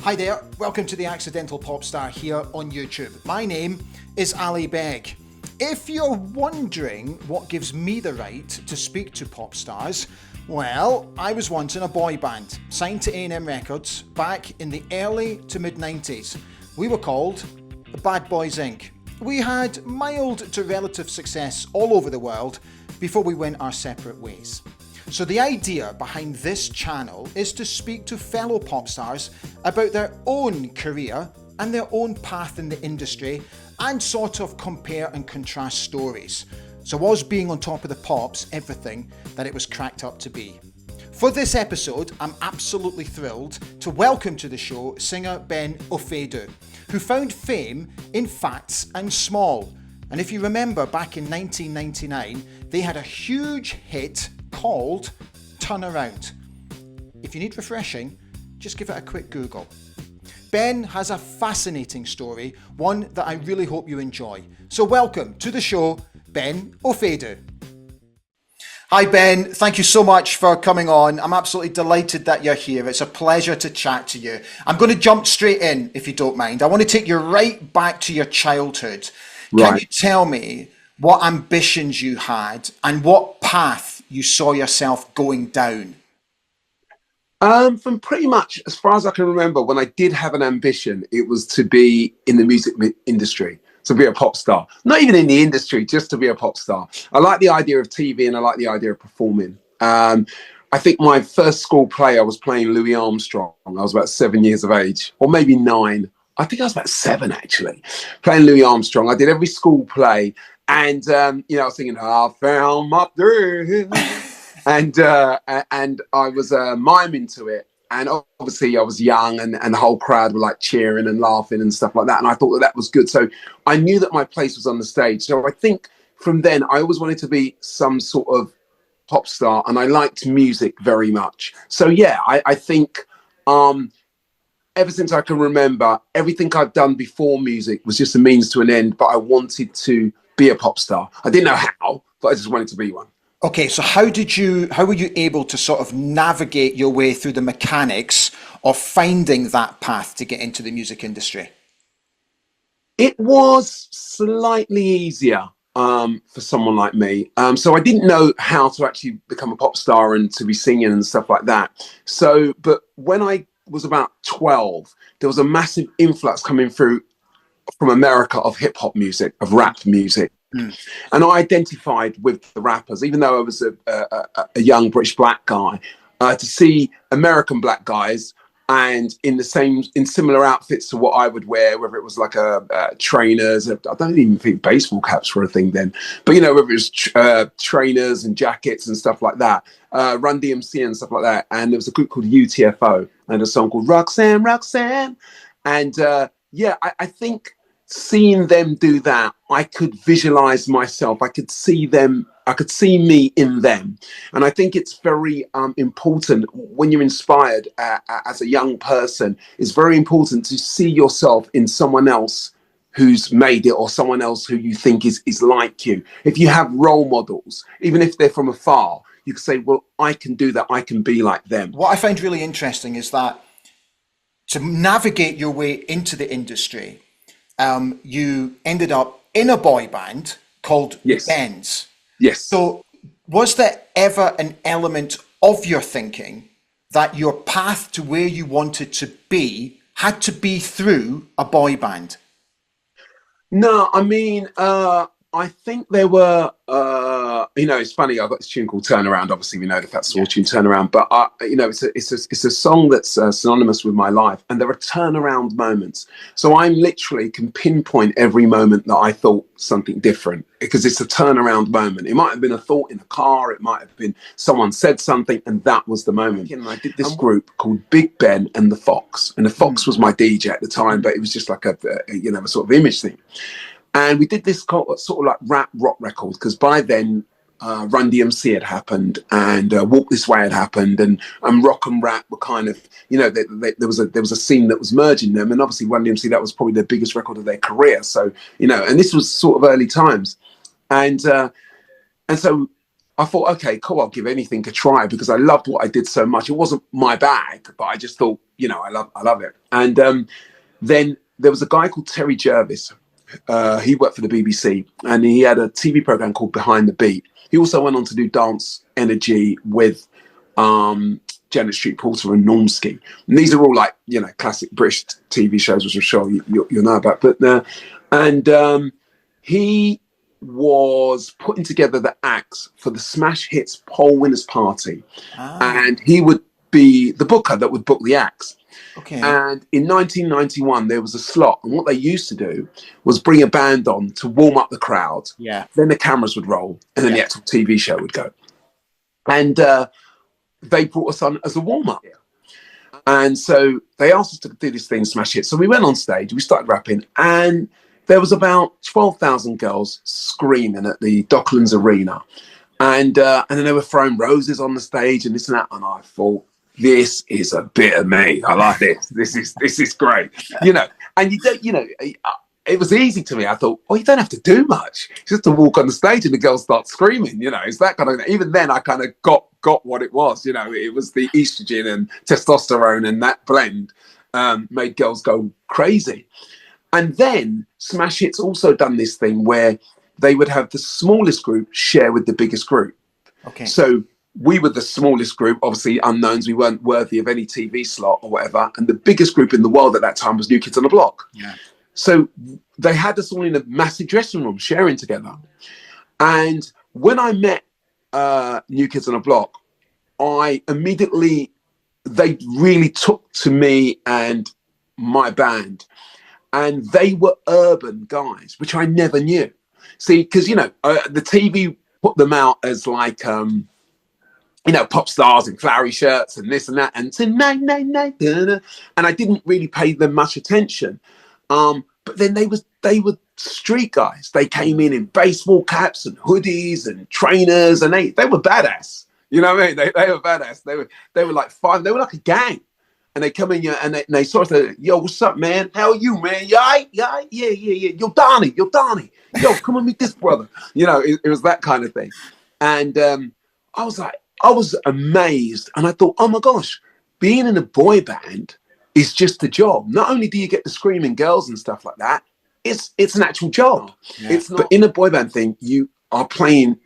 Hi there, welcome to The Accidental Pop Star here on YouTube. My name is Ali Beg. If you're wondering what gives me the right to speak to pop stars, well, I was once in a boy band, signed to A&M Records back in the early to mid-90s. We were called the Bad Boys Inc. We had mild to relative success all over the world before we went our separate ways. So the idea behind this channel is to speak to fellow pop stars about their own career and their own path in the industry and sort of compare and contrast stories. So was being on top of the pops everything that it was cracked up to be? For this episode, I'm absolutely thrilled to welcome to the show singer Ben Ofoedu, who found fame in Phats and Small. And if you remember, back in 1999, they had a huge hit called Turn Around. If you need refreshing, just give it a quick Google. Ben has a fascinating story, one that I really hope you enjoy. So welcome to the show, Ben Ofoedu. Hi Ben, thank you so much for coming on. I'm absolutely delighted that you're here. It's a pleasure to chat to you. I'm going to jump straight in, if you don't mind. I want to take you right back to your childhood. Right. Can you tell me what ambitions you had and what path you saw yourself going down? From pretty much as far as I can remember, when I did have an ambition, it was to be in the music industry, to be a pop star. Not even in the industry, just to be a pop star. I like the idea of TV and I like the idea of performing. I think my first school play, I was playing Louis Armstrong. I was about 7 years of age, or maybe 9. I think I was about 7 actually, playing Louis Armstrong. I did every school play. And, I was singing, I found my thrill. and I was miming to it. And obviously I was young and the whole crowd were like cheering and laughing and stuff like that. And I thought that was good. So I knew that my place was on the stage. So I think from then I always wanted to be some sort of pop star and I liked music very much. So yeah, I think ever since I can remember, everything I've done before music was just a means to an end, but I wanted to be a pop star. I didn't know how, but I just wanted to be one. Okay, so how were you able to sort of navigate your way through the mechanics of finding that path to get into the music industry? It was slightly easier for someone like me. So I didn't know how to actually become a pop star and to be singing and stuff like that. So, but when I was about 12, there was a massive influx coming through from America of hip hop music, of rap music. Mm. And I identified with the rappers, even though I was a young British black guy, to see American black guys and in similar outfits to what I would wear, whether it was like trainers, I don't even think baseball caps were a thing then, but whether it was trainers and jackets and stuff like that, Run DMC and stuff like that. And there was a group called UTFO and a song called Roxanne, Roxanne. And I think seeing them do that, I could visualize myself. I could see them. I could see me in them. And I think it's very important when you're inspired as a young person. It's very important to see yourself in someone else who's made it or someone else who you think is like you. If you have role models, even if they're from afar, you can say, well, I can do that. I can be like them. What I find really interesting is that to navigate your way into the industry, you ended up in a boy band called Ben's. Yes. So was there ever an element of your thinking that your path to where you wanted to be had to be through a boy band? No, I mean, I think there were, it's funny. I've got this tune called Turn Around. Obviously, we know the Phats Small tune Turn Around, but it's a song that's synonymous with my life, and there are turnaround moments. So I literally can pinpoint every moment that I thought something different because it's a turnaround moment. It might have been a thought in a car. It might have been someone said something, and that was the moment. And I did this group called Big Ben and the Fox, and the Fox was my DJ at the time, but it was just like a sort of image thing. And we did this sort of like rap rock record because by then Run DMC had happened and Walk This Way had happened and rock and rap were kind of, there was a scene that was merging them. And obviously Run DMC, that was probably their biggest record of their career. So, and this was sort of early times. And so I thought, okay, cool, I'll give anything a try because I loved what I did so much. It wasn't my bag, but I just thought, I love it. And then there was a guy called Terry Jervis. He worked for the BBC and he had a TV program called Behind the Beat. He also went on to do Dance Energy with Janet Street Porter and Normski. And these are all like, classic British TV shows, which I'm sure you'll know about. But he was putting together the acts for the Smash Hits Poll Winners Party. And he would be the booker that would book the acts. Okay. And in 1991, there was a slot. And what they used to do was bring a band on to warm up the crowd. Yeah. Then the cameras would roll and then the actual TV show would go. And they brought us on as a warm-up. And so they asked us to do this thing, Smash Hits. So we went on stage, we started rapping, and there was about 12,000 girls screaming at the Docklands Arena. And then they were throwing roses on the stage and this and that. And I thought, this is a bit of me. I like this. This is great. And you don't, it was easy to me. I thought, you don't have to do much. Just to walk on the stage and the girls start screaming, it's that kind of thing. Even then I kind of got what it was, it was the estrogen and testosterone and that blend made girls go crazy. And then Smash Hits also done this thing where they would have the smallest group share with the biggest group. Okay. So we were the smallest group, obviously unknowns. We weren't worthy of any TV slot or whatever. And the biggest group in the world at that time was New Kids on the Block. Yeah. So they had us all in a massive dressing room sharing together. And when I met New Kids on the Block, they really took to me and my band. And they were urban guys, which I never knew. See, because, the TV put them out as like, pop stars in flowery shirts and this and that. And tonight, and I didn't really pay them much attention. But then they were street guys. They came in baseball caps and hoodies and trainers, and they were badass. You know what I mean? They were badass. They were like five. They were like a gang. And they come in here and they sort of, yo, what's up, man? How are you, man? You all right? Yeah. Yo, Donnie. Yo, come and meet this brother. It was that kind of thing. And I was amazed. And I thought, oh my gosh, being in a boy band is just a job. Not only do you get the screaming girls and stuff like that, it's an actual job. Yeah. But in a boy band thing, you're playing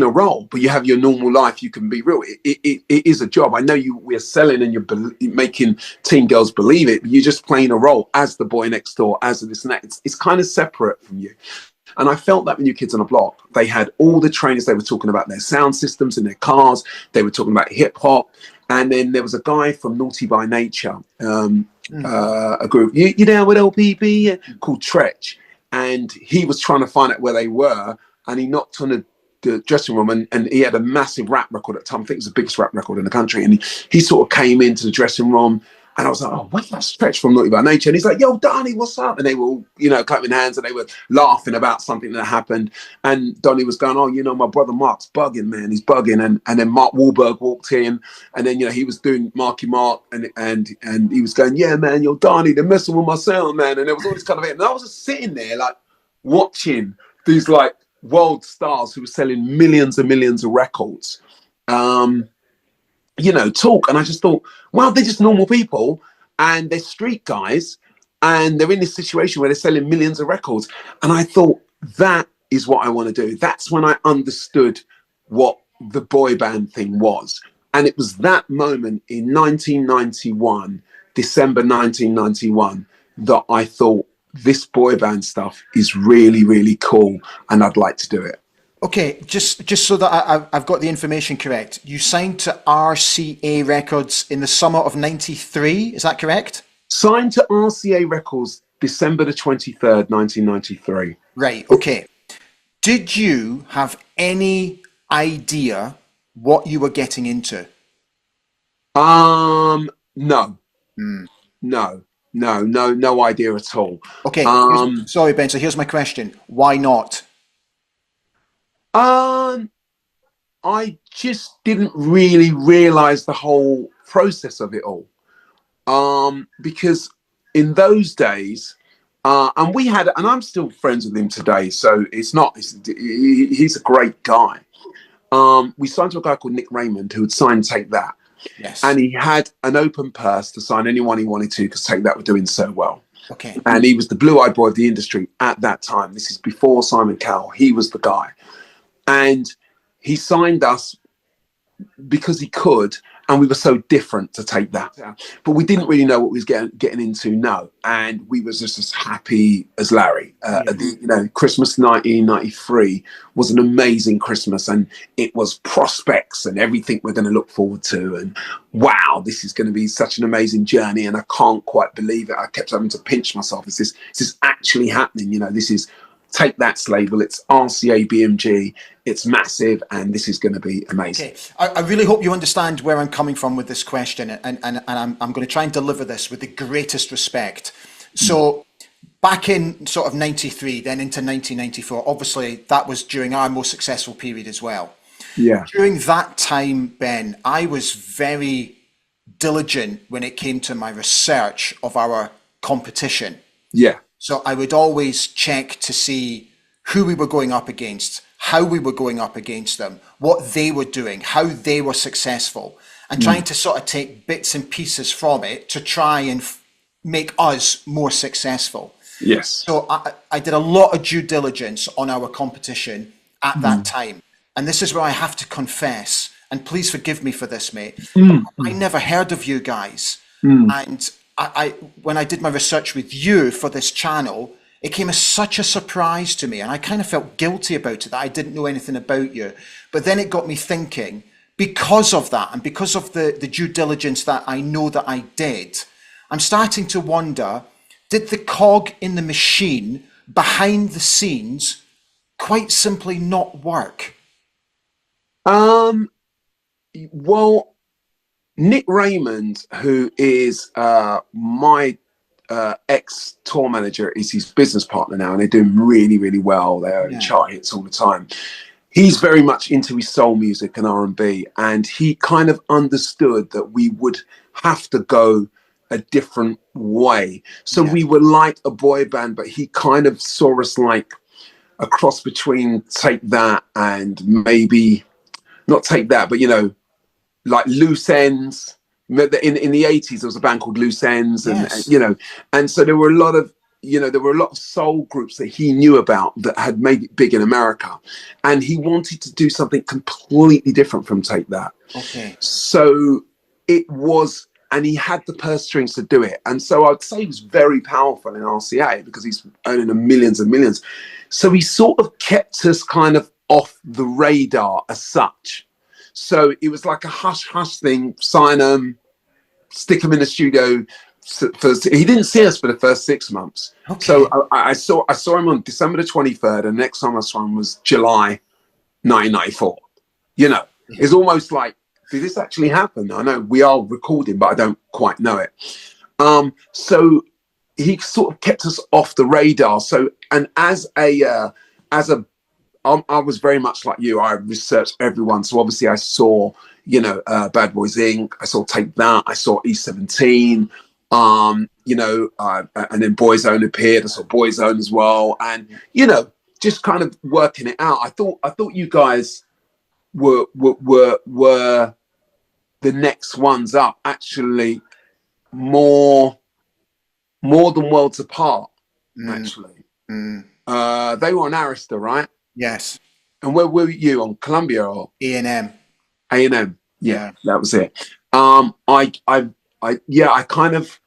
a role, but you have your normal life. You can be real. It is a job. I know we're selling and you're making teen girls believe it, but you're just playing a role as the boy next door, as this and that. It's kind of separate from you. And I felt that with New Kids on the Block, they had all the trainers. They were talking about their sound systems in their cars. They were talking about hip hop. And then there was a guy from Naughty by Nature, a group, you know, with LPP, called Tretch. And he was trying to find out where they were. And he knocked on the dressing room and he had a massive rap record at the time. I think it was the biggest rap record in the country. And he sort of came into the dressing room and I was like, oh, wait, that's Stretch from Naughty by Nature. And he's like, yo, Donnie, what's up? And they were all, clapping hands and they were laughing about something that happened. And Donnie was going, oh, my brother Mark's bugging, man. He's bugging. And then Mark Wahlberg walked in and then, he was doing Marky Mark and he was going, yeah, man, yo, Donnie, they're messing with my sound, man. And there was all this kind of it. And I was just sitting there like watching these like world stars who were selling millions and millions of records, talk. And I just thought, wow, they're just normal people and they're street guys and they're in this situation where they're selling millions of records. And I thought, that is what I want to do. That's when I understood what the boy band thing was. And it was that moment in 1991, December 1991, that I thought, this boy band stuff is really, really cool and I'd like to do it. Okay, just so that I've got the information correct, you signed to RCA Records in the summer of 93, is that correct? Signed to RCA Records December the 23rd, 1993. Right, okay. Did you have any idea what you were getting into? No. No idea at all. Okay, sorry, Ben, so here's my question. Why not? I just didn't really realize the whole process of it all. Because in those days, And we had, and I'm still friends with him today. So he's a great guy. We signed to a guy called Nick Raymond who would sign Take That. Yes. And he had an open purse to sign anyone he wanted to because Take That were doing so well. Okay. And he was the blue-eyed boy of the industry at that time. This is before Simon Cowell. He was the guy. And he signed us because he could, and we were so different to Take That. But we didn't really know what we was getting into, no. And we was just as happy as Larry. Christmas 1993 was an amazing Christmas, and it was prospects and everything we're going to look forward to. And wow, this is going to be such an amazing journey, and I can't quite believe it. I kept having to pinch myself. Is this actually happening? This is Take That's label. It's RCA BMG. It's massive, and this is going to be amazing. Okay. I really hope you understand where I'm coming from with this question, and I'm going to try and deliver this with the greatest respect. So back in sort of 93, then into 1994, obviously that was during our most successful period as well. Yeah. During that time, Ben, I was very diligent when it came to my research of our competition. Yeah. So I would always check to see who we were going up against, how we were going up against them, what they were doing, how they were successful, and trying to sort of take bits and pieces from it to try and make us more successful. Yes. So I did a lot of due diligence on our competition at that time. And this is where I have to confess, and please forgive me for this, mate. I never heard of you guys. And I when I did my research with you for this channel, it came as such a surprise to me, and I kind of felt guilty about it that I didn't know anything about you. But then it got me thinking, because of that, and because of the due diligence that I know that I did, I'm starting to wonder, did the cog in the machine behind the scenes quite simply not work? Well, Nick Raymond, who is my ex-tour manager, is his business partner now, and they're doing really, really well. They're in chart hits all the time. He's very much into his soul music and R&B, and he kind of understood that we would have to go a different way. So we were like a boy band, but he kind of saw us like a cross between Take That and maybe not Take That, but like Loose Ends. In the 80s, there was a band called Loose Ends, and so there were a lot of soul groups that he knew about that had made it big in America, and he wanted to do something completely different from Take That. Okay. So it was, and he had the purse strings to do it, and so I'd say he was very powerful in RCA because he's owning millions and millions. So he sort of kept us kind of off the radar as such. So it was like a hush thing. Sign them, stick them in the studio. He didn't see us for the first 6 months. Okay. So I saw him on December the 23rd, and the next time I saw him was July 1994. It's almost like, did this actually happen? I know we are recording, but I don't quite know it. So he sort of kept us off the radar. So, and I was very much like you. I researched everyone. So obviously I saw, Bad Boys Inc. I saw Take That. I saw E17. And then Boyzone appeared. I saw Boyzone as well. And, just kind of working it out. I thought you guys were the next ones up, actually more than worlds apart, actually. They were on Arista, right? Yes. And where were you, on Columbia or A&M? A&M. Yeah, that was it. I kind of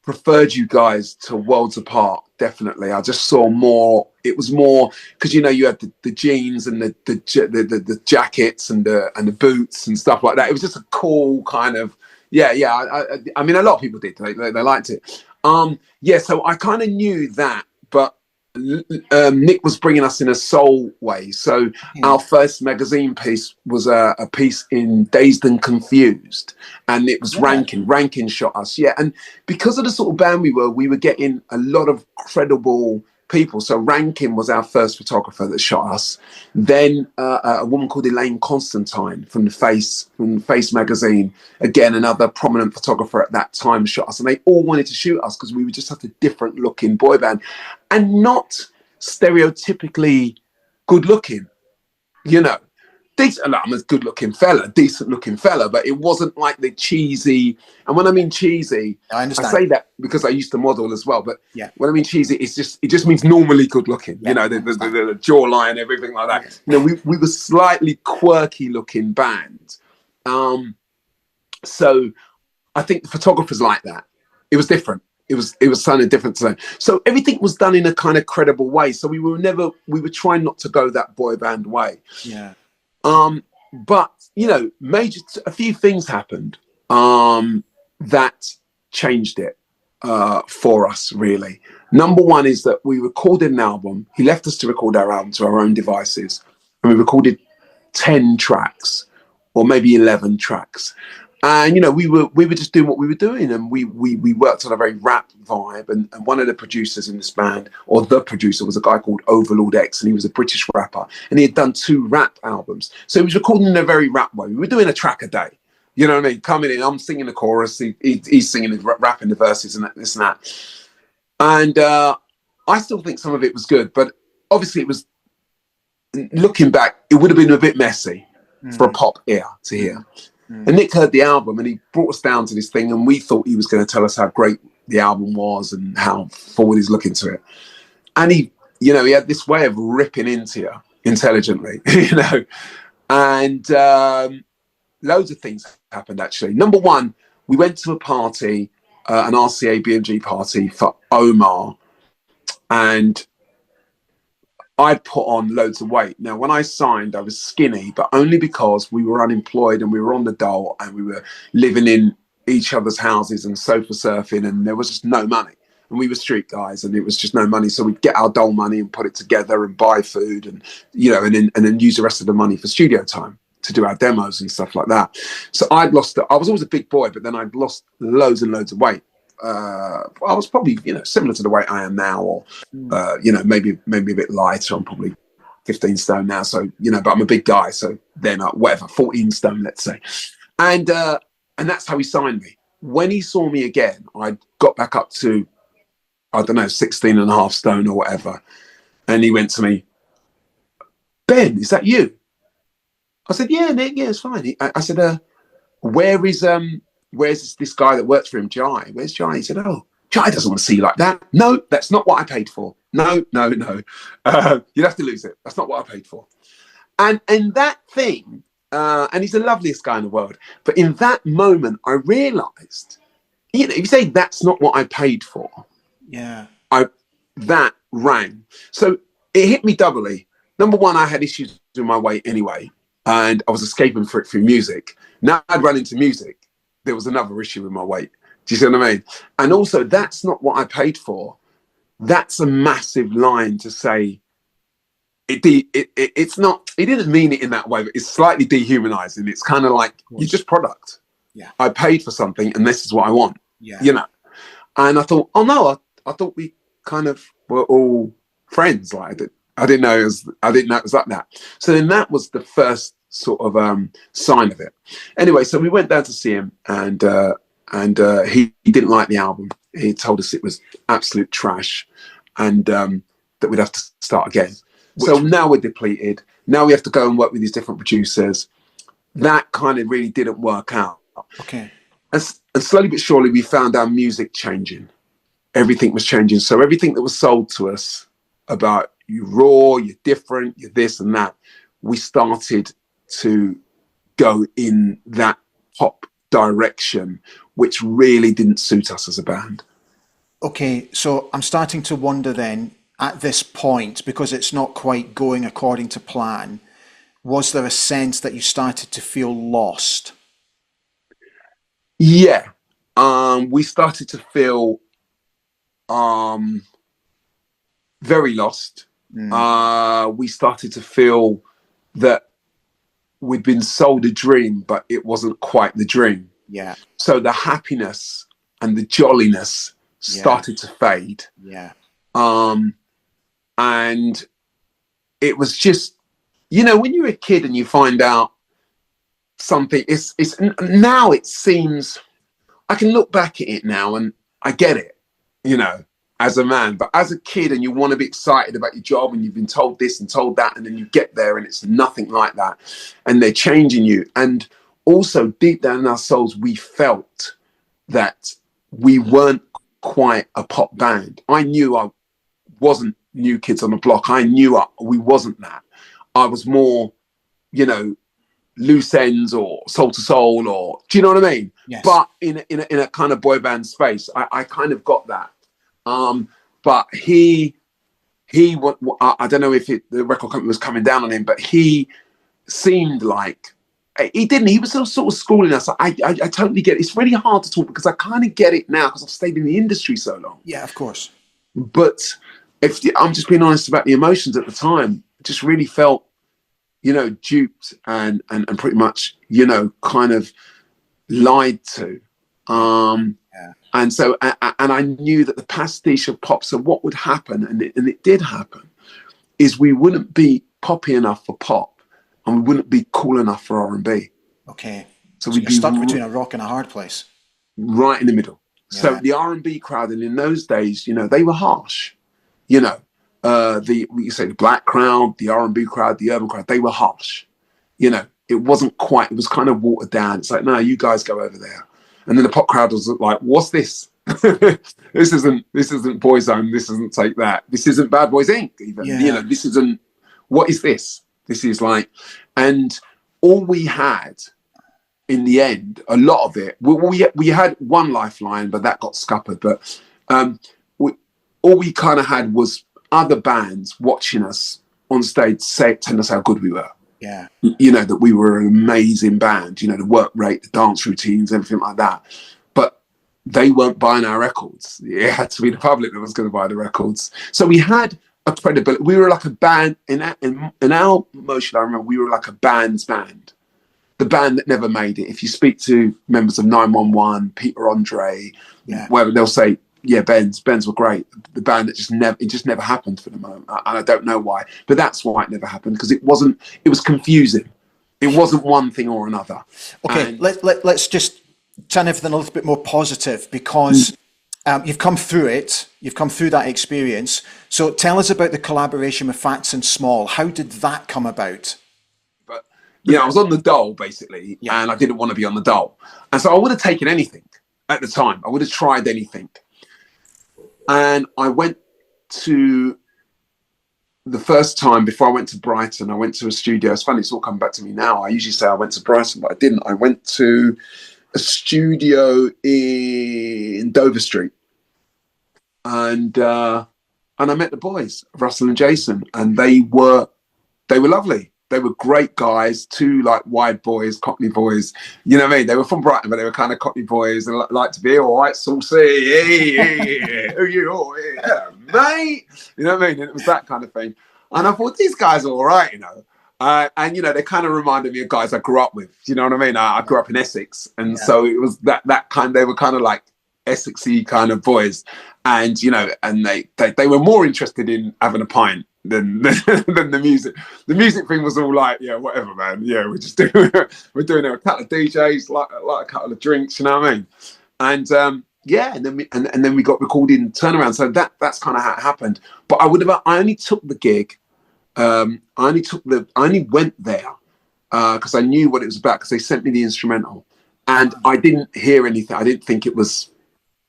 preferred you guys to worlds apart. Definitely, I just saw more. It was more because you had the jeans and the jackets and the boots and stuff like that. It was just a cool kind of I mean, a lot of people did. They liked it. So I kind of knew that, but Nick was bringing us in a soul way. So our first magazine piece was a piece in Dazed and Confused, and it was Rankin shot us. And because of the sort of band we were getting a lot of credible people. So Rankin was our first photographer that shot us. Then a woman called Elaine Constantine from Face magazine, again another prominent photographer at that time, shot us, and they all wanted to shoot us because we were just such a different looking boy band and not stereotypically good looking, you know. Decent, I'm a decent looking fella, but it wasn't like the cheesy. And when I mean cheesy, I I understand. say that because I used to model as well. But Yeah. when I mean cheesy, it just means normally good looking. Yeah, you know, the jawline, everything like that. Yeah. You know, we were slightly quirky looking band. So I think the photographers like that. It was different. It was something different to them. So everything was done in a kind of credible way. So we were trying not to go that boy band way. Yeah. But you know, a few things happened that changed it for us, really. Number one is that we recorded an album. He left us to record our album to our own devices, and we recorded 10 tracks or maybe 11 tracks. And you know, we were just doing what we were doing, and we worked on a very rap vibe. And one of the producers in this band, or the producer, was a guy called Overlord X, and he was a British rapper, and he had done 2 rap albums. So he was recording in a very rap way. We were doing a track a day. You know what I mean? Coming in, I'm singing the chorus, he's singing, rapping the verses, and this and that. And I still think some of it was good, but obviously it was. Looking back, it would have been a bit messy for a pop ear to hear. And Nick heard the album and he brought us down to this thing, and we thought he was going to tell us how great the album was and how forward he's looking to it. And he had this way of ripping into you intelligently, you know. And loads of things happened, actually. Number one, we went to a party, an RCA BMG party for Omar, and I put on loads of weight. Now, when I signed, I was skinny, but only because we were unemployed and we were on the dole and we were living in each other's houses and sofa surfing, and there was just no money. And we were street guys, and it was just no money. So we'd get our dole money and put it together and buy food, and and then use the rest of the money for studio time to do our demos and stuff like that. So I was always a big boy, but then I'd lost loads and loads of weight. I was probably, similar to the weight I am now, or, maybe a bit lighter. I'm probably 15 stone now. So, but I'm a big guy. So then whatever, 14 stone, let's say. And that's how he signed me. When he saw me again, I got back up to, 16 and a half stone or whatever. And he went to me, Ben, is that you? I said, yeah, Nick, yeah, it's fine. I said, where's this guy that works for him, Jai? Where's Jai? He said, oh, Jai doesn't want to see you like that. No, that's not what I paid for. No. You'd have to lose it. That's not what I paid for. And that thing, and he's the loveliest guy in the world, but in that moment, I realized, if you say that's not what I paid for, yeah, that rang. So it hit me doubly. Number one, I had issues with my weight anyway, and I was escaping for it through music. Now I'd run into music. There was another issue with my weight. Do you see what I mean? And also, that's not what I paid for. That's a massive line to say. It's not. He didn't mean it in that way, but it's slightly dehumanizing. It's kind of like you're just product. Yeah. I paid for something, and this is what I want. Yeah. And I thought, oh no, I thought we kind of were all friends. Like I didn't know it was like that. So then that was the first sort of sign of it. Anyway, so we went down to see him, and he didn't like the album. He told us it was absolute trash, and that we'd have to start again. So now we're depleted. Now we have to go and work with these different producers. That kind of really didn't work out. Okay. And slowly but surely, we found our music changing. Everything was changing. So everything that was sold to us about you raw, you're different, you're this and that, we started to go in that pop direction, which really didn't suit us as a band. Okay, so I'm starting to wonder then, at this point, because it's not quite going according to plan, was there a sense that you started to feel lost? Yeah. We started to feel very lost. We started to feel that we'd been sold a dream, but it wasn't quite the dream. Yeah. So the happiness and the jolliness started to fade. Yeah. And it was just, when you're a kid and you find out something, it's now it seems, I can look back at it now and I get it, as a man. But as a kid, and you want to be excited about your job, and you've been told this and told that, and then you get there and it's nothing like that, and they're changing you. And also deep down in our souls, we felt that we weren't quite a pop band. I knew I wasn't New Kids on the Block. I knew we wasn't that. I was more, Loose Ends or Soul to Soul, or do you know what I mean? Yes. But in a kind of boy band space, I kind of got that. But he I don't know if the record company was coming down on him, but he seemed like he was sort of schooling us. I totally get it. It's really hard to talk because I kind of get it now because I've stayed in the industry so long. Yeah, of course. But if I'm just being honest about the emotions at the time, I just really felt, duped and pretty much, kind of lied to. And so, and I knew that the pastiche of pop, so what would happen, and it did happen, is we wouldn't be poppy enough for pop and we wouldn't be cool enough for R&B. Okay. So we'd be stuck between a rock and a hard place. Right in the middle. Yeah. So the R&B crowd, and in those days, they were harsh. The black crowd, the R&B crowd, the urban crowd, they were harsh. It wasn't quite, it was kind of watered down. It's like, no, you guys go over there. And then the pop crowd was like, what's this? This isn't Boyzone. This isn't Take That. This isn't Bad Boys Inc. even. Yeah. This isn't, what is this? This is like, and all we had in the end, a lot of it, we had one lifeline, but that got scuppered. But all we kind of had was other bands watching us on stage telling us how good we were. Yeah. That we were an amazing band, the work rate, the dance routines, everything like that. But they weren't buying our records. It had to be the public that was going to buy the records. So we had a credibility. We were like a band in our motion. I remember we were like a band's band, the band that never made it. If you speak to members of 911, Peter Andre, wherever, they'll say, yeah, Ben's were great. The band that just never happened for the moment. And I don't know why, but that's why it never happened, because it was confusing. It wasn't one thing or another. Okay, let's just turn everything a little bit more positive, because you've come through it. You've come through that experience. So tell us about the collaboration with Phats and Small. How did that come about? But I was on the dole basically, and I didn't want to be on the dole. And so I would have taken anything at the time. I would have tried anything. And I went to, the first time before I went to Brighton, I went to a studio. It's funny, it's all come back to me now. I usually say I went to Brighton, but I didn't. I went to a studio in Dover Street. And I met the boys, Russell and Jason, and they were lovely. They were great guys, two like wide boys, Cockney boys. You know what I mean? They were from Brighton, but they were kind of Cockney boys and like to be all right, saucy. Hey, who you? Oh, yeah, mate. You know what I mean? And it was that kind of thing. And I thought, these guys are all right, and they kind of reminded me of guys I grew up with. You know what I mean? I grew up in Essex, and so it was that kind. They were kind of like Essexy kind of boys, and and they were more interested in having a pint than the music. The music thing was all like, yeah, whatever, man. Yeah, we're doing a couple of DJs, like a couple of drinks. You know what I mean? And and then we got recorded in Turnaround. So that's kind of how it happened. But I only took the gig. I only went there because I knew what it was about, because they sent me the instrumental, and I didn't hear anything. I didn't think it was.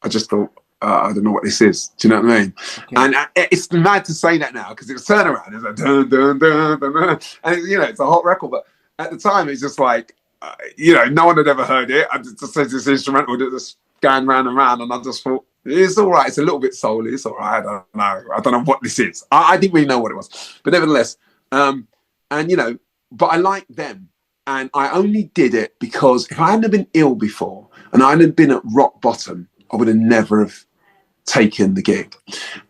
I just thought, I don't know what this is. Do you know what I mean? Okay. And it's mad to say that now, because it was Turnaround. It's like dun dun dun dun, dun. And it's a hot record. But at the time, it's just like no one had ever heard it. I just said this instrumental that just going round and round, and I just thought, it's all right. It's a little bit soul. It's all right. I don't know what this is. I didn't really know what it was, but nevertheless, but I liked them, and I only did it because if I hadn't been ill before and I hadn't been at rock bottom, I would have never have taken the gig.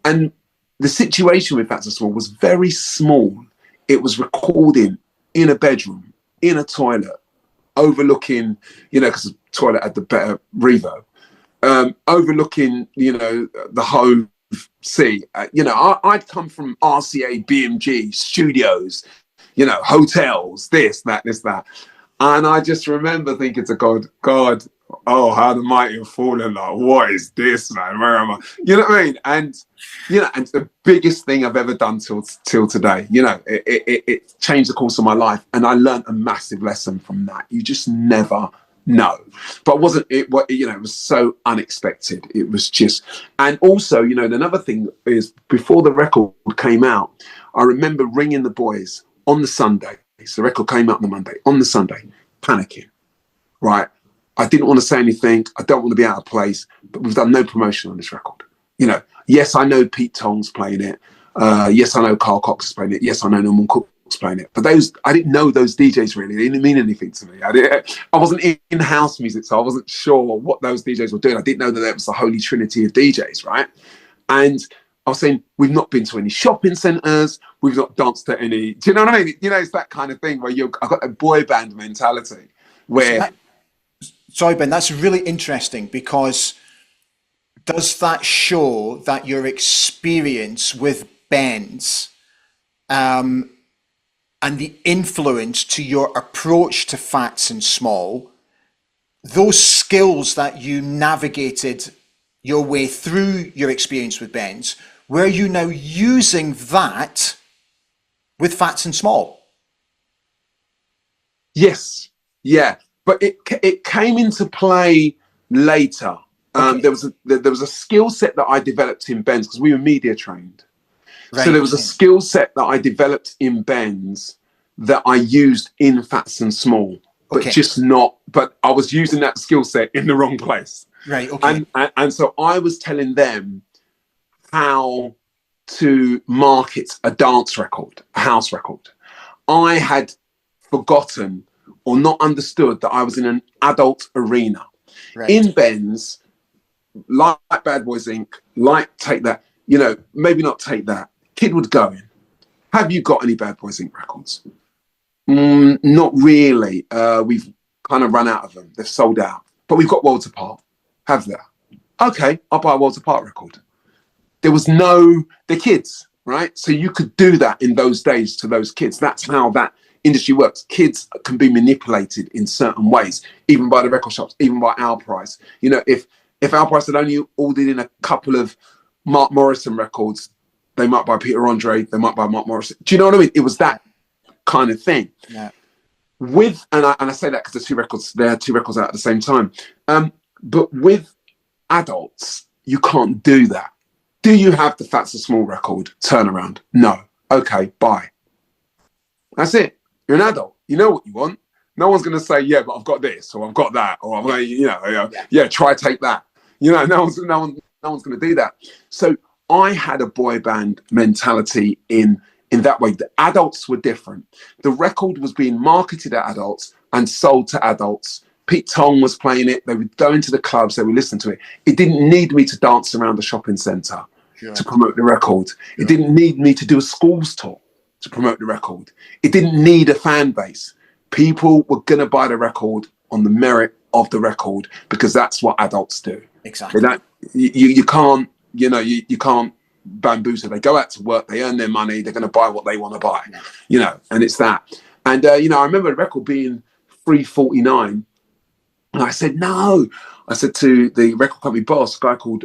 And the situation with Phats Small was very small. It was recording in a bedroom, in a toilet, overlooking, because the toilet had the better reverb, overlooking, the home see. I'd come from RCA, BMG, studios, hotels, this, that. And I just remember thinking to God, oh, how the mighty have fallen. Like, what is this, man? Where am I? You know what I mean? And the biggest thing I've ever done till today, it changed the course of my life. And I learned a massive lesson from that. You just never know. But it was so unexpected. It was just, and also, another thing is, before the record came out, I remember ringing the boys on the Sunday. So the record came out on the Monday. On the Sunday, panicking, right? I didn't want to say anything. I don't want to be out of place, but we've done no promotion on this record. Yes, I know Pete Tong's playing it. Yes, I know Carl Cox is playing it. Yes, I know Norman Cook's playing it. But I didn't know those DJs really. They didn't mean anything to me. I wasn't in house music, so I wasn't sure what those DJs were doing. I didn't know that there was a holy trinity of DJs, right? And I was saying, we've not been to any shopping centres. We've not danced at any. Do you know what I mean? It's that kind of thing where I've got a boy band mentality where. Sorry, Ben, that's really interesting, because does that show that your experience with bands and the influence to your approach to Phats and Small, those skills that you navigated your way through your experience with bands, were you now using that with Phats and Small? Yes, but it came into play later. Okay. There was a skill set that I developed in Ben's, because we were media trained. Right. So there was a skill set that I developed in Ben's that I used in Phats and Small, but but I was using that skill set in the wrong place. Right. Okay. And so I was telling them how to market a dance record, a house record. I had forgotten or not understood that I was in an adult arena. Right. In Ben's, like Bad Boys Inc., like Take That, maybe not Take That. Kid would go in. Have you got any Bad Boys Inc. records? Not really. We've kind of run out of them. They've sold out. But we've got Worlds Apart. Have there? Okay, I'll buy a Worlds Apart record. There was the kids, right? So you could do that in those days to those kids. That's how that industry works. Kids can be manipulated in certain ways, even by the record shops, even by our price. If our price had only ordered in a couple of Mark Morrison records, they might buy Peter Andre, they might buy Mark Morrison. Do you know what I mean? It was that kind of thing. Yeah. And I say that because there are two records out at the same time. But with adults, you can't do that. Do you have the Phats Small record turnaround? No. Okay, buy. That's it. You're an adult. You know what you want. No one's going to say, yeah, but I've got this, or I've got that, or I'm going to, try take that. No one's going to do that. So I had a boy band mentality in that way. The adults were different. The record was being marketed at adults and sold to adults. Pete Tong was playing it. They would go into the clubs. They would listen to it. It didn't need me to dance around the shopping centre to promote the record. It didn't need me to do a schools tour to promote the record. It didn't need a fan base. People were going to buy the record on the merit of the record, because that's what adults do. Exactly. You can't, you can't bamboozle. They go out to work, they earn their money, they're going to buy what they want to buy, and it's that. And, I remember the record being $3.49. And I said, no. I said to the record company boss, a guy called,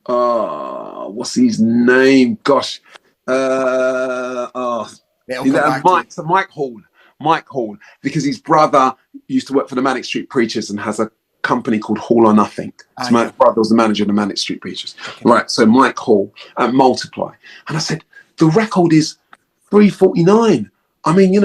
what's his name? Gosh. Mike Hall, because his brother used to work for the Manic Street Preachers and has a company called Hall or Nothing. So my brother was the manager of the Manic Street Preachers. Okay. Right, so Mike Hall at Multiply. And I said, the record is $3.49. I mean,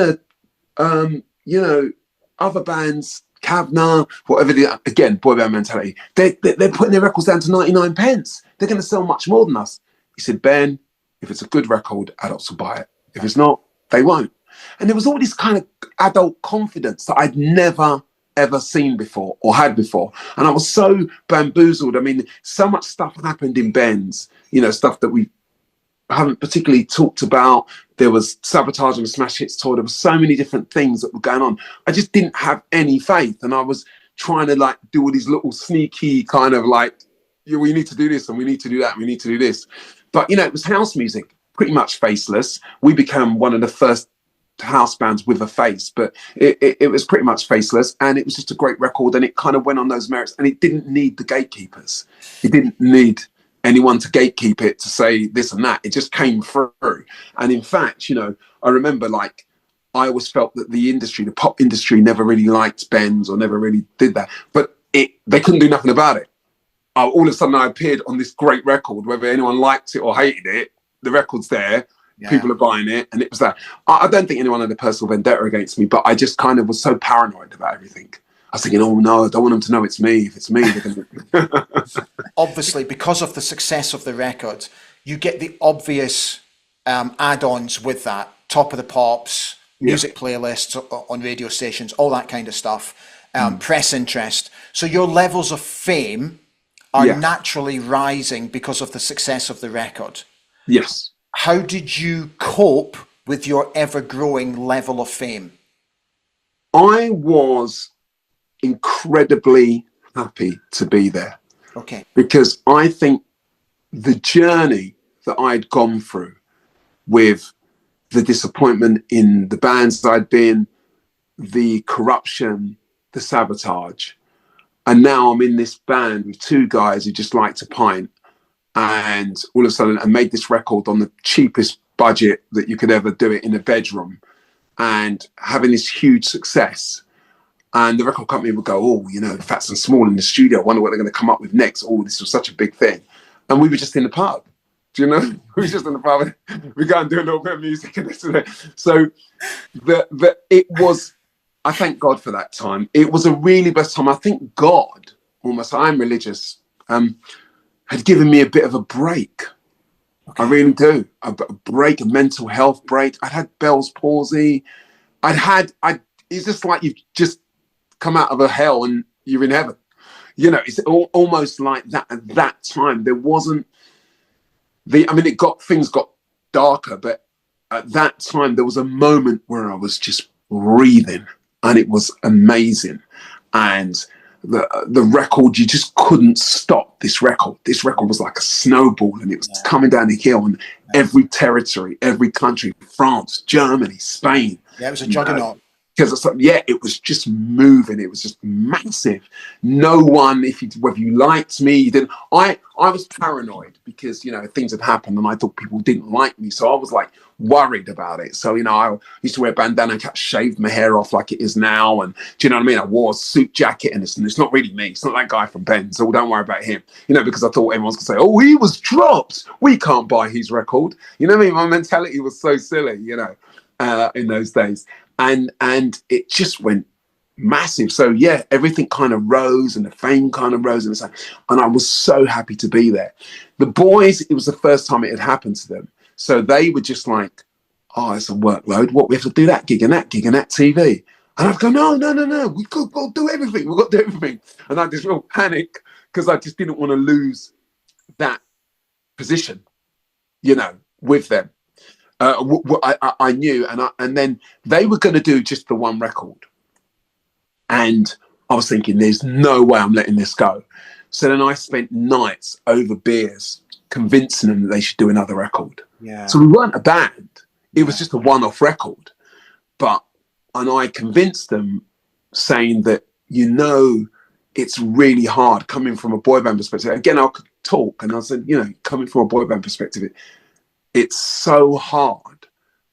other bands, Kavner, whatever, again, boy band mentality, they're putting their records down to 99 pence. They're going to sell much more than us. He said, Ben, if it's a good record, adults will buy it. If it's not, they won't. And there was all this kind of adult confidence that I'd never, ever seen before or had before. And I was so bamboozled. I mean, so much stuff happened in Ben's, stuff that we haven't particularly talked about. There was Sabotage and Smash Hits tour. There were so many different things that were going on. I just didn't have any faith. And I was trying to do all these little sneaky kind of we need to do this and we need to do that. And we need to do this. But, you know, it was house music, pretty much faceless. We became one of the first house bands with a face, but it was pretty much faceless, and it was just a great record, and it kind of went on those merits, and it didn't need the gatekeepers. It didn't need anyone to gatekeep it to say this and that. It just came through. And in fact, you know, I remember, like, I always felt that the industry, the pop industry, never really liked Ben's or never really did that, but they couldn't do nothing about it. All of a sudden I appeared on this great record, whether anyone liked it or hated it, the record's there. Yeah. People are buying it, and it was that. I don't think anyone had a personal vendetta against me, but I just kind of was so paranoid about everything. I was thinking, oh no, I don't want them to know it's me. If it's me, they're gonna... Obviously, because of the success of the record, you get the obvious add-ons with that. Top of the Pops, music playlists on radio stations, all that kind of stuff, press interest. So your levels of fame are naturally rising because of the success of the record. Yes. How did you cope with your ever-growing level of fame? I was incredibly happy to be there. Okay. Because I think the journey that I'd gone through with the disappointment in the bands that I'd been, the corruption, the sabotage, and now I'm in this band with two guys who just like to pint, and all of a sudden I made this record on the cheapest budget that you could ever do it in a bedroom, and having this huge success. And the record company would go, oh, you know, Phats and Small in the studio, I wonder what they're going to come up with next. Oh, this was such a big thing. And we were just in the pub, do you know? We were just in the pub. We go and do a little bit of music and this and that. So it was, I thank God for that time. It was a really best time. I think God, almost, I'm religious, had given me a bit of a break. Okay. I really do. A break, a mental health break. I'd had Bell's palsy. It's just like you've just come out of a hell and you're in heaven. You know, it's almost like that. At that time, there wasn't things got darker, but at that time there was a moment where I was just breathing, and it was amazing. And the record, you just couldn't stop this record. This record was like a snowball, and it was coming down the hill, and every territory, every country, France, Germany, Spain. Yeah, it was a juggernaut. Because it was just moving. It was just massive. No one, whether you liked me, you didn't. I was paranoid because, you know, things had happened and I thought people didn't like me. So I was like worried about it. So, you know, I used to wear a bandana and shaved my hair off like it is now. And do you know what I mean? I wore a suit jacket and it's not really me. It's not that guy from Ben. So don't worry about him. You know, because I thought everyone's going to say, oh, he was dropped. We can't buy his record. You know what I mean? My mentality was so silly, you know, in those days. And it just went massive. So yeah, everything kind of rose and the fame kind of rose, and I was so happy to be there. The boys, it was the first time it had happened to them. So they were just like, oh, it's a workload. What, we have to do that gig and that TV. And I'd go, no, we've got to do everything. We've got to do everything. And I had this real panic because I just didn't want to lose that position, you know, with them. I knew, and then they were going to do just the one record, and I was thinking, there's no way I'm letting this go. So then I spent nights over beers convincing them that they should do another record. Yeah. So we weren't a band; it was just a one-off record. And I convinced them, saying that, you know, it's really hard coming from a boy band perspective. Again, I could talk, and I said, you know, coming from a boy band perspective, it's so hard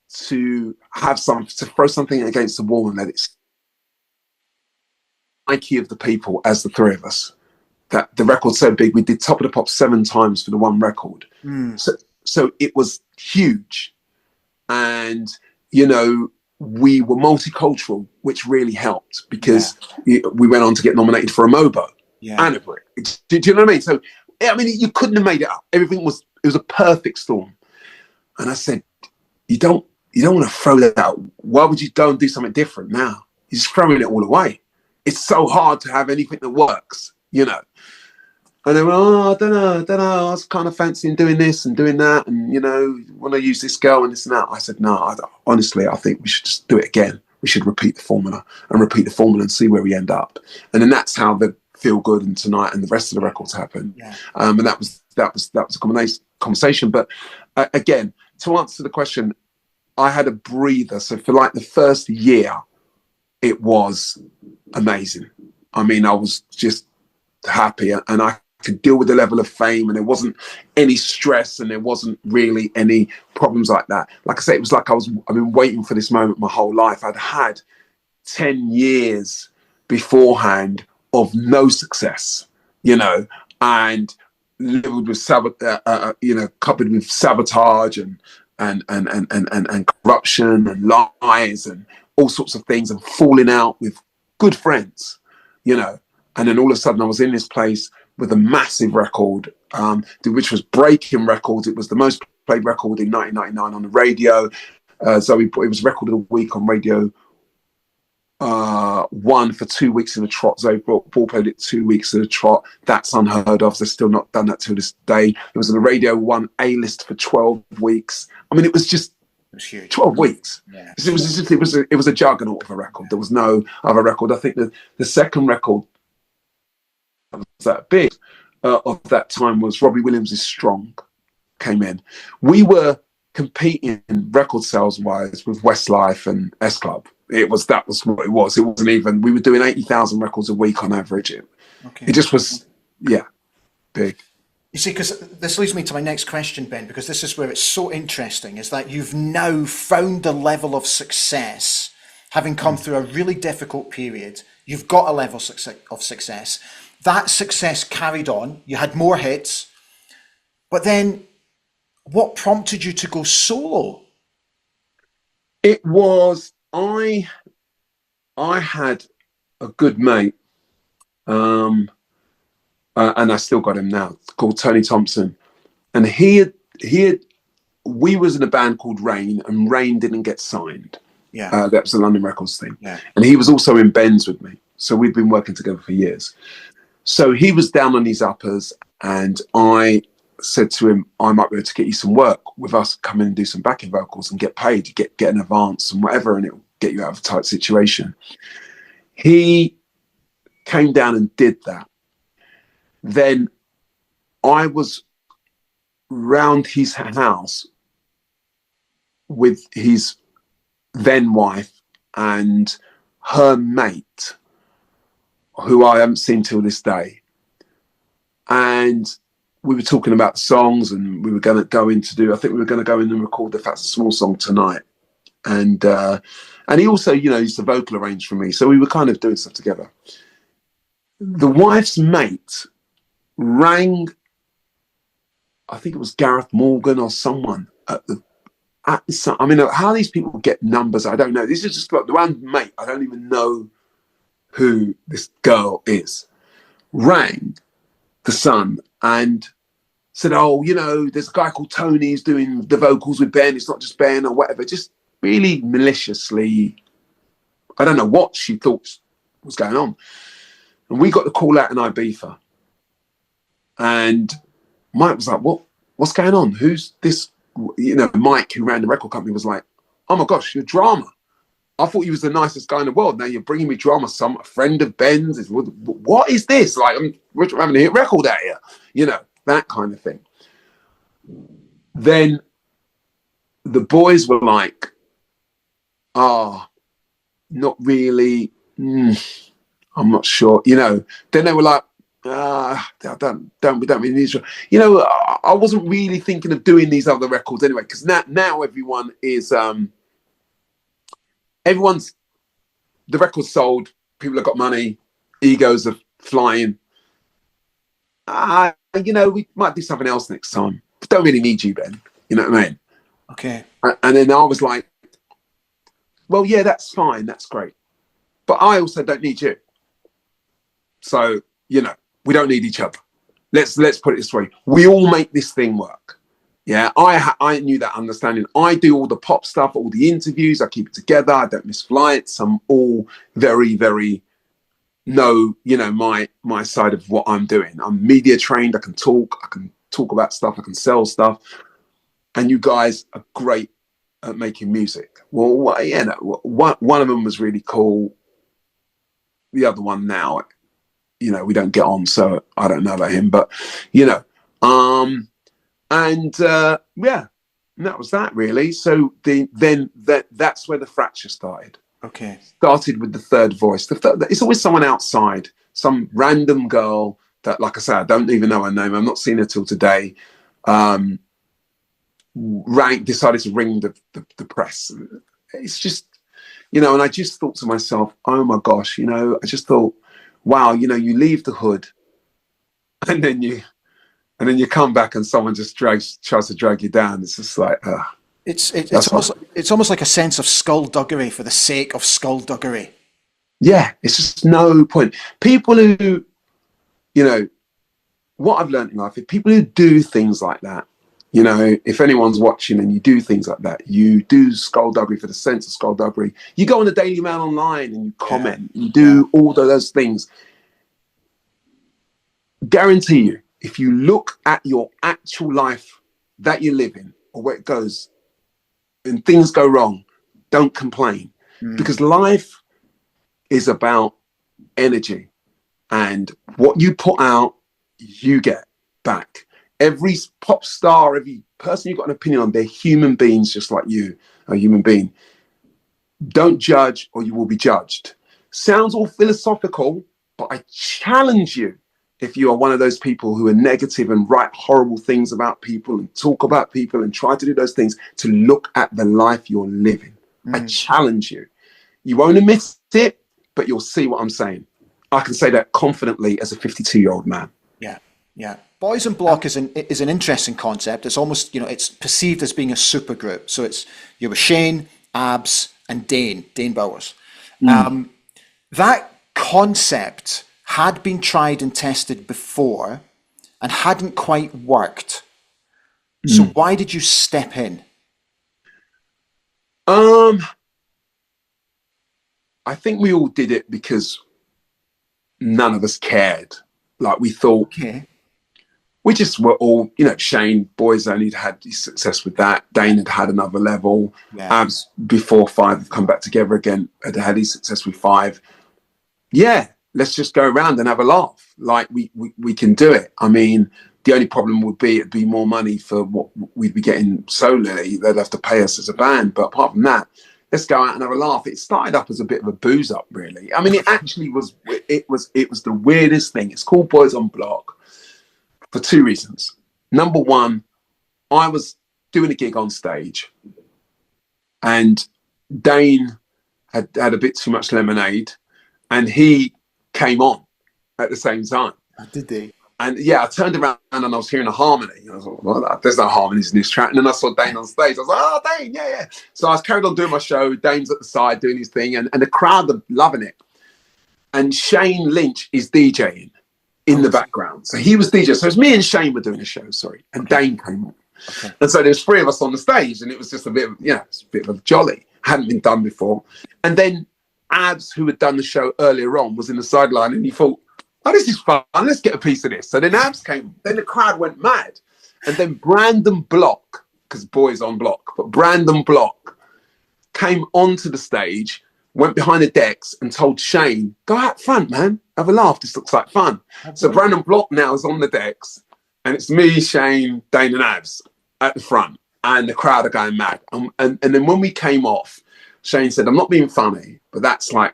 to throw something against the wall and let it psyche of the people as the three of us. That the record's so big, we did Top of the Pops 7 times for the one record. So it was huge. And, you know, we were multicultural, which really helped because we went on to get nominated for a MOBO and a Brit. Do you know what I mean? So, I mean, you couldn't have made it up. It was a perfect storm. And I said, you don't want to throw that out. Why would you go and do something different now? You're just throwing it all away. It's so hard to have anything that works, you know. And they were, oh, I don't know. I was kind of fancying doing this and doing that. And, you know, want to use this girl and this and that. I said, no, honestly, I think we should just do it again. We should repeat the formula and see where we end up. And then that's how the Feel Good and Tonight, and the rest of the records happened. Yeah. And that was a conversation. But again, to answer the question, I had a breather. So for like the first year, it was amazing. I mean, I was just happy, and I could deal with the level of fame, and there wasn't any stress, and there wasn't really any problems like that. Like I say, it was like I've been waiting for this moment my whole life. I'd had 10 years beforehand of no success, you know, and lived with coupled with sabotage and corruption and lies and all sorts of things, and falling out with good friends, you know. And then all of a sudden I was in this place with a massive record, which was breaking records. It was the most played record in 1999 on the radio. It was record of the week on Radio 1 for 2 weeks in a trot. Zoe Ball played it 2 weeks in a trot. That's unheard of. They've still not done that to this day. It was on the Radio 1 A-list for 12 weeks. I mean, it was just 12 weeks. Yeah. It was a juggernaut of a record. There was no other record. I think the second record that was that big of that time was Robbie Williams' Strong came in. We were competing record sales wise with Westlife and S Club. That was what it was. It wasn't even, we were doing 80,000 records a week on average. It just was, big. You see, because this leads me to my next question, Ben, because this is where it's so interesting, is that you've now found the level of success, having come through a really difficult period. You've got a level of success. That success carried on. You had more hits. But then what prompted you to go solo? It was, I had a good mate, and I still got him now, called Tony Thompson. And we was in a band called Rain, and Rain didn't get signed. Yeah. That was the London Records thing. Yeah. And he was also in Ben's with me. So we'd been working together for years. So he was down on his uppers, and I said to him, I might be able to get you some work with us, come in and do some backing vocals and get paid. You get an advance and whatever, and it'll get you out of a tight situation. He came down and did that. Then I was round his house with his then wife and her mate, who I haven't seen till this day. And we were talking about the songs, and we were going to go in and record the Phats Small song tonight. And he also, used to vocal arrange for me. So we were kind of doing stuff together. The wife's mate rang, I think it was Gareth Morgan or someone how these people get numbers, I don't know. This is just like the one mate, I don't even know who this girl is, rang the son and said, there's a guy called Tony who's doing the vocals with Ben. It's not just Ben or whatever. Just really maliciously, I don't know what she thought was going on. And we got the call out in Ibiza. And Mike was like, what's going on? Who's this? Mike, who ran the record company, was like, oh my gosh, you're drama. I thought you was the nicest guy in the world. Now you're bringing me drama. A friend of Ben's. What is this? Like, we're having a hit record out here. That kind of thing. Then the boys were like, not really. I'm not sure. Then they were like, we don't really need to. I wasn't really thinking of doing these other records anyway, because now everyone is, everyone's, the record's sold, people have got money, egos are flying. We might do something else next time. Don't really need you, Ben. You know what I mean? Okay. And then I was like, well, yeah, that's fine. That's great. But I also don't need you. So, we don't need each other. Let's put it this way. We all make this thing work. Yeah, I knew that understanding. I do all the pop stuff, all the interviews. I keep it together. I don't miss flights. I'm all very, very my side of what I'm doing. I'm media trained. I can talk about stuff. I can sell stuff. And you guys are great at making music. Well, one of them was really cool. The other one now, you know, we don't get on, so I don't know about him. But you know, yeah, and that was that really. So that's where the fracture started. Okay. Started with the third voice. It's always someone outside, some random girl that, like I said, I don't even know her name. I've not seen her till today. Decided to ring the press. It's just, you know, and I just thought to myself, oh my gosh, you know, I just thought, wow, you know, you leave the hood and then you come back and someone just tries to drag you down. It's just like, it's almost like a sense of skullduggery for the sake of skullduggery. yeah, it's just no point. People who, you know, what I've learned in life is people who do things like that, you know, if anyone's watching and you do things like that, you do skullduggery for the sense of skullduggery. You go on the Daily Mail online and you comment, you do all of those things. Guarantee you, if you look at your actual life that you live in or where it goes and things go wrong, don't complain, because life is about energy, and what you put out, you get back. Every pop star, every person you've got an opinion on, they're human beings just like you, a human being. Don't judge or you will be judged. Sounds all philosophical, but I challenge you, if you are one of those people who are negative and write horrible things about people and talk about people and try to do those things, to look at the life you're living. I challenge you. You won't admit it, but you'll see what I'm saying. I can say that confidently as a 52-year-old man. Yeah, yeah. Boys in Block is an interesting concept. It's almost, you know, it's perceived as being a supergroup. So it's you were Shane, Abs, and Dane Bowers. That concept had been tried and tested before and hadn't quite worked. So why did you step in? I think we all did it because none of us cared. Like, we thought, we just were all, you know, Shane, boys only had success with that. Dane had another level. Abs, before Five have come back together again, had his success with Five. Yeah, let's just go around and have a laugh. Like, we can do it. I mean, the only problem would be it'd be more money for what we'd be getting solely. They'd have to pay us as a band. But apart from that, let's go out and have a laugh. It started up as a bit of a booze up, really. I mean, it actually was. It was the weirdest thing. It's called Boys on Block for two reasons. Number one, I was doing a gig on stage, and Dane had a bit too much lemonade, and he came on at the same time. Did they? And yeah, I turned around and I was hearing a harmony. And I was like, well, there's no harmonies in this track. And then I saw Dane on stage. I was like, oh, Dane, yeah. So I was carried on doing my show. Dane's at the side doing his thing, and the crowd are loving it. And Shane Lynch is DJing in the background. So he was DJ. So it was me and Shane were doing a show, and Dane came on. And so there's three of us on the stage, and it was just a bit of, it's a bit of a jolly. Hadn't been done before. And then Abs, who had done the show earlier on, was in the sideline, and he thought, oh, this is fun. Let's get a piece of this. So then Abs came. Then the crowd went mad. And then Brandon Block, because Boys on Block, but Brandon Block came onto the stage, went behind the decks and told Shane, go out front, man. Have a laugh. This looks like fun. So Brandon Block now is on the decks, and it's me, Shane, Dane and Abs at the front. And the crowd are going mad. And then when we came off, Shane said, I'm not being funny, but that's like,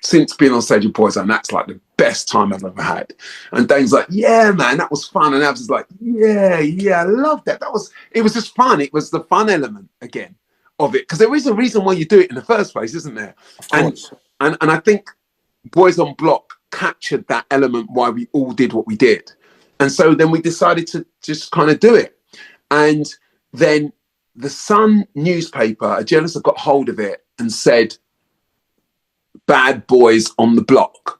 since being on stage with Boyzone, that's like the best time I've ever had. And Dane's like, yeah, man, that was fun. And Abs is like, yeah, I love that. It was just fun. It was the fun element again of it. Because there is a reason why you do it in the first place, isn't there? And I think Boys on Block captured that element why we all did what we did. And so then we decided to just kind of do it. And then the Sun newspaper, a journalist got hold of it and said, Bad Boys on the Block.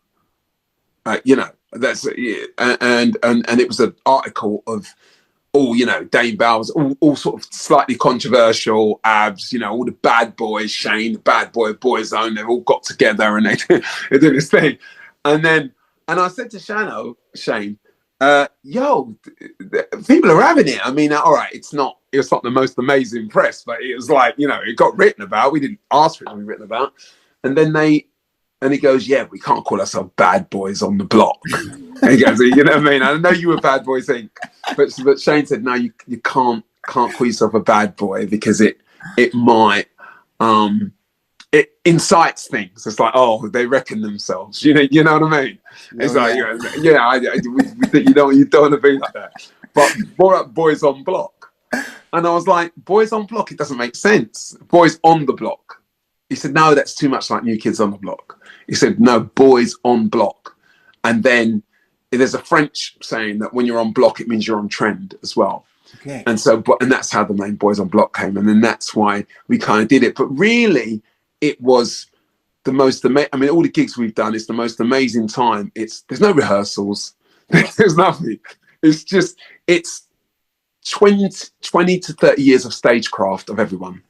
That's and it was an article of all, Dane Bowers, all sort of slightly controversial, Abs, all the bad boys, Shane, the bad boy of Boyzone, they've all got together and they did this thing. And I said to Shane, yo, people are having it. I mean, all right, it's not the most amazing press, but it was like, it got written about. We didn't ask for it to be written about. And then And he goes, yeah, we can't call ourselves Bad Boys on the Block. And he goes, you know what I mean? I know you were Bad Boys Inc. But Shane said, no, you can't call yourself a bad boy because it might it incites things. It's like, oh, they reckon themselves. You know what I mean? It's like, you don't want to be like that. But more up Boys on Block. And I was like, Boys on Block, it doesn't make sense. Boys on the Block. He said, no, that's too much like New Kids on the Block. He said, no, Boys on Block. And then there's a French saying that when you're on block, it means you're on trend as well. Okay. And that's how the name Boys on Block came. And then that's why we kind of did it. But really, it was the most amazing. I mean, all the gigs we've done, it's the most amazing time. There's no rehearsals. There's nothing. It's 20 to 30 years of stagecraft of everyone.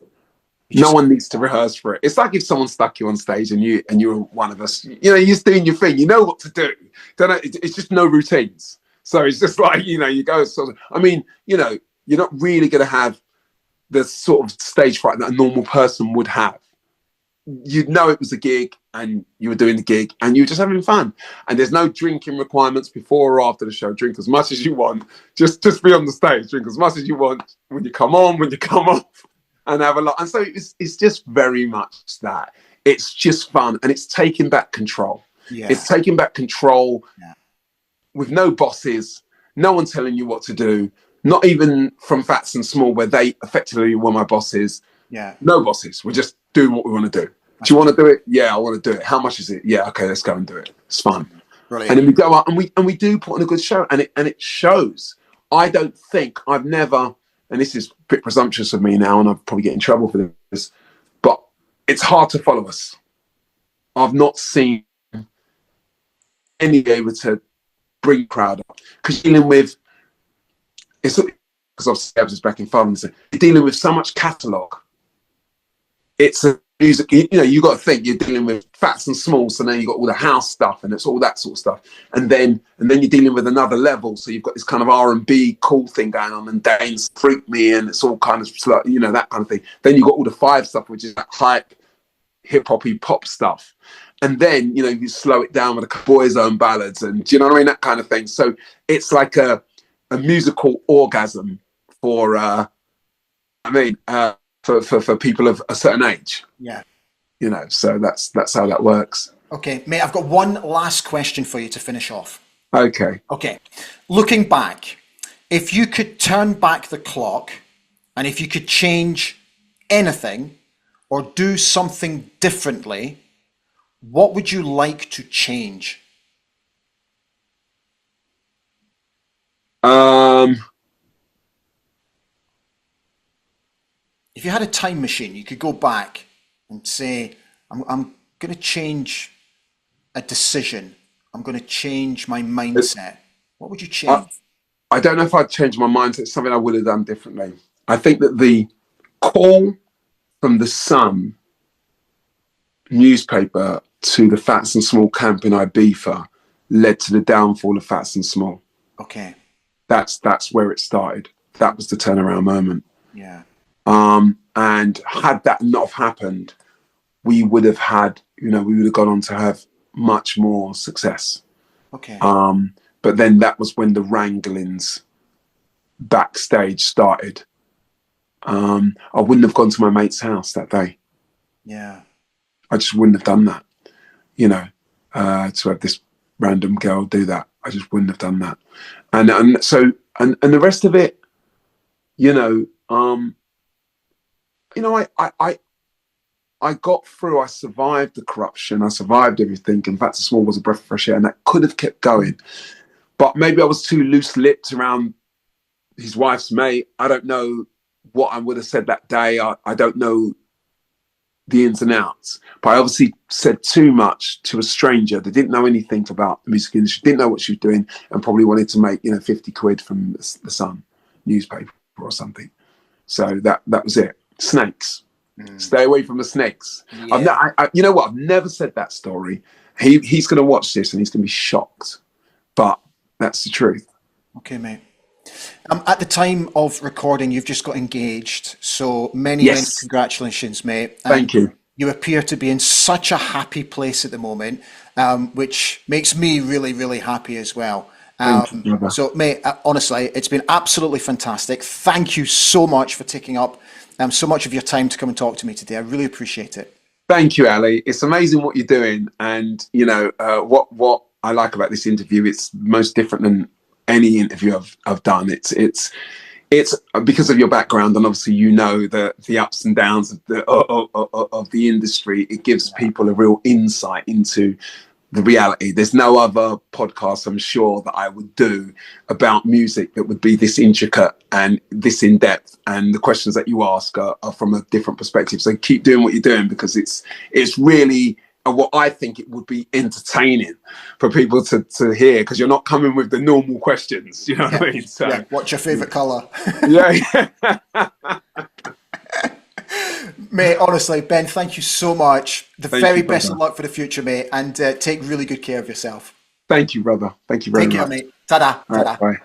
No one needs to rehearse for it. It's like if someone stuck you on stage and you're one of us, you're just doing your thing. You know what to do. It's just no routines. So it's just like, you go. So, I mean, you're not really going to have the sort of stage fright that a normal person would have. You'd know it was a gig and you were doing the gig and you were just having fun. And there's no drinking requirements before or after the show. Drink as much as you want. Just be on the stage. Drink as much as you want when you come on, when you come off. And have a lot. And so it's just very much that. It's just fun. And it's taking back control. Yeah. It's taking back control with no bosses, no one telling you what to do, not even from Phats and Small, where they effectively were my bosses. Yeah. No bosses. We're just doing what we want to do. Do you want to do it? Yeah, I want to do it. How much is it? Yeah, okay, let's go and do it. It's fun. Brilliant. And then we go out and we do put on a good show, and it shows. I've never, and this is a bit presumptuous of me now, and I'll probably get in trouble for this, but it's hard to follow us. I've not seen any able to bring crowd up. Because you're dealing with, because obviously I was back in France, you're dealing with so much catalogue. It's a music, you got to think you're dealing with Phats and Small, so then you've got all the house stuff and it's all that sort of stuff. And then you're dealing with another level. So you've got this kind of R&B cool thing going on, and Dane's Freak Me, and it's all kind of, that kind of thing. Then you've got all the Five stuff, which is that hype, hip-hoppy pop stuff. And then, you slow it down with the Boys' Own ballads and, do you know what I mean? That kind of thing. So it's like a musical orgasm for, for people of a certain age. Yeah. So that's how that works. Okay, mate, I've got one last question for you to finish off. Okay. Looking back, if you could turn back the clock and if you could change anything or do something differently, what would you like to change? If you had a time machine, you could go back and say, I'm going to change a decision. I'm going to change my mindset. What would you change? I don't know if I'd change my mindset. It's something I would have done differently. I think that the call from the Sun newspaper to the Phats and Small camp in Ibiza led to the downfall of Phats and Small. Okay. That's where it started. That was the turnaround moment. Yeah. And had that not have happened, we would have had, we would have gone on to have much more success. Okay. But then that was when the wranglings backstage started. I wouldn't have gone to my mate's house that day. Yeah. I just wouldn't have done that, to have this random girl do that. I just wouldn't have done that. And so the rest of it, I got through. I survived the corruption. I survived everything. And Phats Small was a breath of fresh air, and that could have kept going. But maybe I was too loose-lipped around his wife's mate. I don't know what I would have said that day. I don't know the ins and outs. But I obviously said too much to a stranger that didn't know anything about the music industry, didn't know what she was doing, and probably wanted to make 50 quid from the Sun newspaper or something. So that was it. Snakes. Stay away from the snakes. Yeah. You know what? I've never said that story. He's going to watch this and he's going to be shocked. But that's the truth. Okay, mate. At the time of recording, you've just got engaged. So many congratulations, mate. Thank you. You appear to be in such a happy place at the moment, which makes me really, really happy as well. Thank you, brother. So, mate, honestly, it's been absolutely fantastic. Thank you so much for taking up so much of your time to come and talk to me today. I really appreciate it. Thank you, Ali. It's amazing what you're doing, and what I like about this interview. It's most different than any interview I've done. It's because of your background, and obviously the ups and downs of the industry. It gives people a real insight into the reality. There's no other podcast, I'm sure, that I would do about music that would be this intricate and this in depth. And the questions that you ask are from a different perspective. So keep doing what you're doing, because it's really what I think it would be entertaining for people to hear, because you're not coming with the normal questions. You know what I mean? So, yeah. What's your favourite colour? Yeah. Mate, honestly, Ben, thank you so much. The Thank very you, best of brother. luck for the future, mate, and take really good care of yourself. Thank you, brother. Thank you very Take care, much. mate. Ta-da. All right, Ta-da. bye.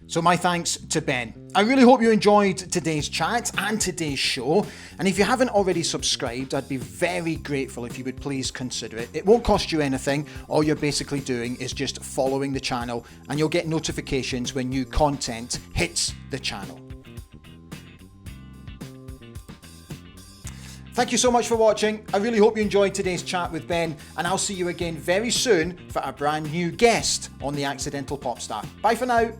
So my thanks to Ben. I really hope you enjoyed today's chat and today's show. And if you haven't already subscribed, I'd be very grateful if you would please consider it. It won't cost you anything. All you're basically doing is just following the channel, and you'll get notifications when new content hits the channel. Thank you so much for watching. I really hope you enjoyed today's chat with Ben, and I'll see you again very soon for a brand new guest on The Accidental Pop Star. Bye for now.